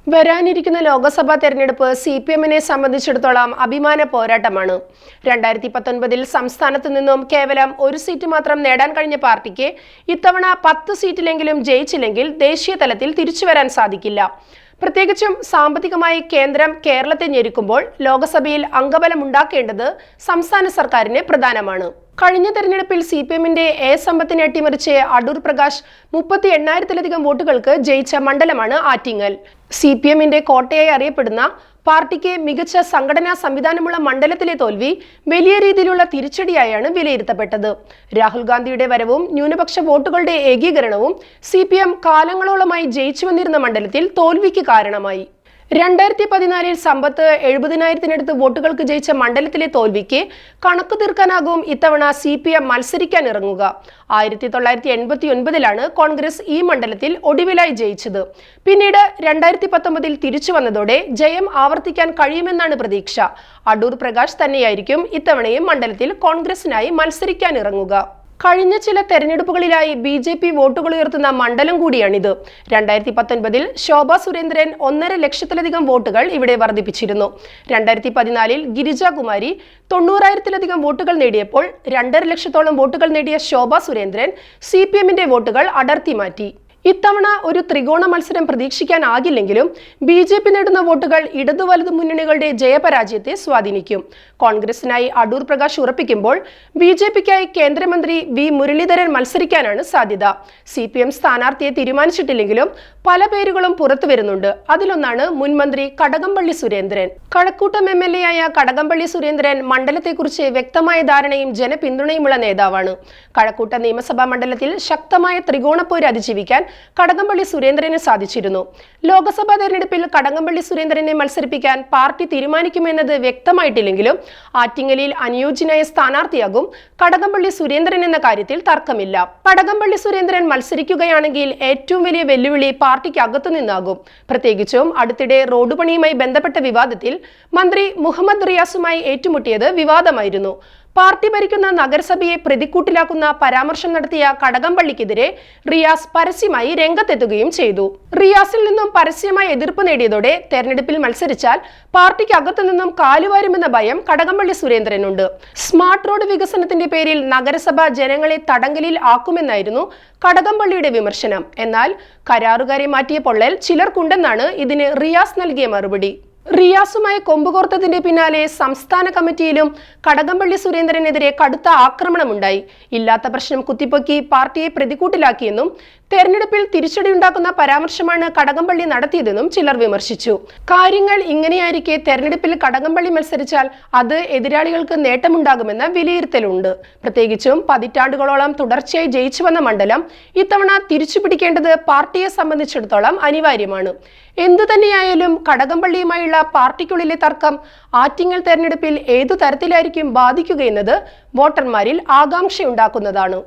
വരാനിരിക്കുന്ന ലോക്സഭാ തെരഞ്ഞെടുപ്പ് CPM-നെ സംബന്ധിച്ചിടത്തോളം അഭിമാന പോരാട്ടമാണ്. 2019-ൽ സംസ്ഥാനത്ത് നിന്നും കേവലം ഒരു സീറ്റ് മാത്രം നേടാൻ കഴിഞ്ഞ പാർട്ടിക്ക് ഇത്തവണ 10 സീറ്റിലെങ്കിലും ജയിച്ചില്ലെങ്കിൽ ദേശീയ തലത്തിൽ തിരിച്ചുവരാൻ സാധിക്കില്ല. പ്രത്യേകിച്ചും സാമ്പത്തികമായി കേന്ദ്രം കേരളത്തെ ഞെരുക്കുമ്പോൾ ലോക്സഭയിൽ അംഗബലം ഉണ്ടാക്കേണ്ടത് സംസ്ഥാന സർക്കാരിന് പ്രധാനമാണ്. കഴിഞ്ഞ തെരഞ്ഞെടുപ്പിൽ CPM-ന്റെ സമ്പത്തിനെ അട്ടിമറിച്ച് അടൂർ പ്രകാശ് 38,000-ലധികം വോട്ടുകൾക്ക് ജയിച്ച മണ്ഡലമാണ് ആറ്റിങ്ങൽ. CPM-ന്റെ കോട്ടയായി അറിയപ്പെടുന്ന പാർട്ടിക്ക് മികച്ച സംഘടനാ സംവിധാനമുള്ള മണ്ഡലത്തിലെ തോൽവി വലിയ രീതിയിലുള്ള തിരിച്ചടിയായാണ് വിലയിരുത്തപ്പെട്ടത്. രാഹുൽ ഗാന്ധിയുടെ വരവും ന്യൂനപക്ഷ വോട്ടുകളുടെ ഏകീകരണവും CPM കാലങ്ങളോളമായി ജയിച്ചു വന്നിരുന്ന മണ്ഡലത്തിൽ തോൽവിക്ക് കാരണമായി. 2014-ൽ സമ്പത്ത് 70,000-നടുത്ത് വോട്ടുകൾക്ക് ജയിച്ച മണ്ഡലത്തിലെ തോൽവിക്ക് കണക്കു തീർക്കാനാകും ഇത്തവണ CPM മത്സരിക്കാൻ ഇറങ്ങുക. 1989-ലാണ് കോൺഗ്രസ് ഈ മണ്ഡലത്തിൽ ഒടുവിലായി ജയിച്ചത്. പിന്നീട് 2019-ൽ തിരിച്ചു വന്നതോടെ ജയം ആവർത്തിക്കാൻ കഴിയുമെന്നാണ് പ്രതീക്ഷ. അടൂർ പ്രകാശ് തന്നെയായിരിക്കും ഇത്തവണയും മണ്ഡലത്തിൽ കോൺഗ്രസിനായി മത്സരിക്കാൻ ഇറങ്ങുക. കഴിഞ്ഞ ചില തെരഞ്ഞെടുപ്പുകളിലായി BJP വോട്ടുകൾ ഉയർത്തുന്ന മണ്ഡലം കൂടിയാണിത്. 2019-ൽ ശോഭാ സുരേന്ദ്രൻ 1.5 ലക്ഷത്തിലധികം വോട്ടുകൾ ഇവിടെ വർദ്ധിപ്പിച്ചിരുന്നു. 2014-ൽ ഗിരിജാകുമാരി 90,000-ലധികം വോട്ടുകൾ നേടിയപ്പോൾ 2.5 ലക്ഷത്തോളം വോട്ടുകൾ നേടിയ ശോഭാ സുരേന്ദ്രൻ CPM-ന്റെ വോട്ടുകൾ അടർത്തി മാറ്റി. ഇത്തവണ ഒരു ത്രികോണ മത്സരം പ്രതീക്ഷിക്കാനാകില്ലെങ്കിലും BJP നേടുന്ന വോട്ടുകൾ ഇടതു വലതു മുന്നണികളുടെ ജയപരാജയത്തെ സ്വാധീനിക്കും. കോൺഗ്രസിനായി അടൂർ പ്രകാശ് ഉറപ്പിക്കുമ്പോൾ BJPക്കായി കേന്ദ്രമന്ത്രി V മുരളീധരൻ മത്സരിക്കാനാണ് സാധ്യത. CPM സ്ഥാനാർത്ഥിയെ തീരുമാനിച്ചിട്ടില്ലെങ്കിലും പല പേരുകളും പുറത്തു വരുന്നുണ്ട്. അതിലൊന്നാണ് മുൻമന്ത്രി കടകംപള്ളി സുരേന്ദ്രൻ. കഴക്കൂട്ടം MLA ആയ കടകംപള്ളി സുരേന്ദ്രൻ മണ്ഡലത്തെക്കുറിച്ച് വ്യക്തമായ ധാരണയും ജനപിന്തുണയുമുള്ള നേതാവാണ്. കഴക്കൂട്ടം നിയമസഭാ മണ്ഡലത്തിൽ ശക്തമായ ത്രികോണപ്പോര് അതിജീവിക്കാൻ കടകംപള്ളി സുരേന്ദ്രന് സാധിച്ചിരുന്നു. ലോക്സഭാ തെരഞ്ഞെടുപ്പിൽ കടകംപള്ളി സുരേന്ദ്രനെ മത്സരിപ്പിക്കാൻ പാർട്ടി തീരുമാനിക്കുമെന്നത് വ്യക്തമായിട്ടില്ലെങ്കിലും ആറ്റിങ്ങലിൽ അനുയോജ്യനായ സ്ഥാനാർത്ഥിയാകും കടകംപള്ളി സുരേന്ദ്രൻ എന്ന കാര്യത്തിൽ തർക്കമില്ല. കടകംപള്ളി സുരേന്ദ്രൻ മത്സരിക്കുകയാണെങ്കിൽ ഏറ്റവും വലിയ വെല്ലുവിളി പാർട്ടിക്ക് അകത്തുനിന്നാകും. പ്രത്യേകിച്ചും അടുത്തിടെ റോഡ് പണിയുമായി ബന്ധപ്പെട്ട വിവാദത്തിൽ മന്ത്രി മുഹമ്മദ് റിയാസുമായി ഏറ്റുമുട്ടിയത് വിവാദമായിരുന്നു. പാർട്ടി ഭരിക്കുന്ന നഗരസഭയെ പ്രതിക്കൂട്ടിലാക്കുന്ന പരാമർശം നടത്തിയ കടകംപള്ളിക്കെതിരെ റിയാസ് പരസ്യമായി രംഗത്തെത്തുകയും ചെയ്തു. റിയാസിൽ നിന്നും പരസ്യമായി എതിർപ്പ് നേടിയതോടെ തെരഞ്ഞെടുപ്പിൽ മത്സരിച്ചാൽ പാർട്ടിക്ക് അകത്തു നിന്നും കാലുവാരുമെന്ന ഭയം കടകംപള്ളി സുരേന്ദ്രനുണ്ട്. സ്മാർട്ട് റോഡ് വികസനത്തിന്റെ പേരിൽ നഗരസഭ ജനങ്ങളെ തടങ്കലിൽ ആക്കുമെന്നായിരുന്നു കടകംപള്ളിയുടെ വിമർശനം. എന്നാൽ കരാറുകാരെ മാറ്റിയ പൊള്ളൽ ചിലർക്കുണ്ടെന്നാണ് ഇതിന് റിയാസ് നൽകിയ മറുപടി. റിയാസുമായി കൊമ്പുകോർത്തതിന്റെ പിന്നാലെ സംസ്ഥാന കമ്മിറ്റിയിലും കടകംപള്ളി സുരേന്ദ്രനെതിരെ കടുത്ത ആക്രമണമുണ്ടായി. ഇല്ലാത്ത പ്രശ്നം കുത്തിപ്പൊക്കി പാർട്ടിയെ പ്രതിക്കൂട്ടിലാക്കിയെന്നും തെരഞ്ഞെടുപ്പിൽ തിരിച്ചടിയുണ്ടാക്കുന്ന പരാമർശമാണ് കടകംപള്ളി നടത്തിയതെന്നും ചിലർ വിമർശിച്ചു. കാര്യങ്ങൾ ഇങ്ങനെയായിരിക്കെ തെരഞ്ഞെടുപ്പിൽ കടകംപള്ളി മത്സരിച്ചാൽ അത് എതിരാളികൾക്ക് നേട്ടമുണ്ടാകുമെന്ന വിലയിരുത്തലുണ്ട്. പ്രത്യേകിച്ചും പതിറ്റാണ്ടുകളോളം തുടർച്ചയായി ജയിച്ചു വന്ന മണ്ഡലം ഇത്തവണ തിരിച്ചുപിടിക്കേണ്ടത് പാർട്ടിയെ സംബന്ധിച്ചിടത്തോളം അനിവാര്യമാണ്. എന്തു തന്നെയായാലും കടകംപള്ളിയുമായുള്ള പാർട്ടിക്കുള്ളിലെ തർക്കം ആറ്റിങ്ങൽ തെരഞ്ഞെടുപ്പിൽ ഏതു തരത്തിലായിരിക്കും ബാധിക്കുകയെന്നത് വോട്ടർമാരിൽ ആകാംക്ഷയുണ്ടാക്കുന്നതാണ്.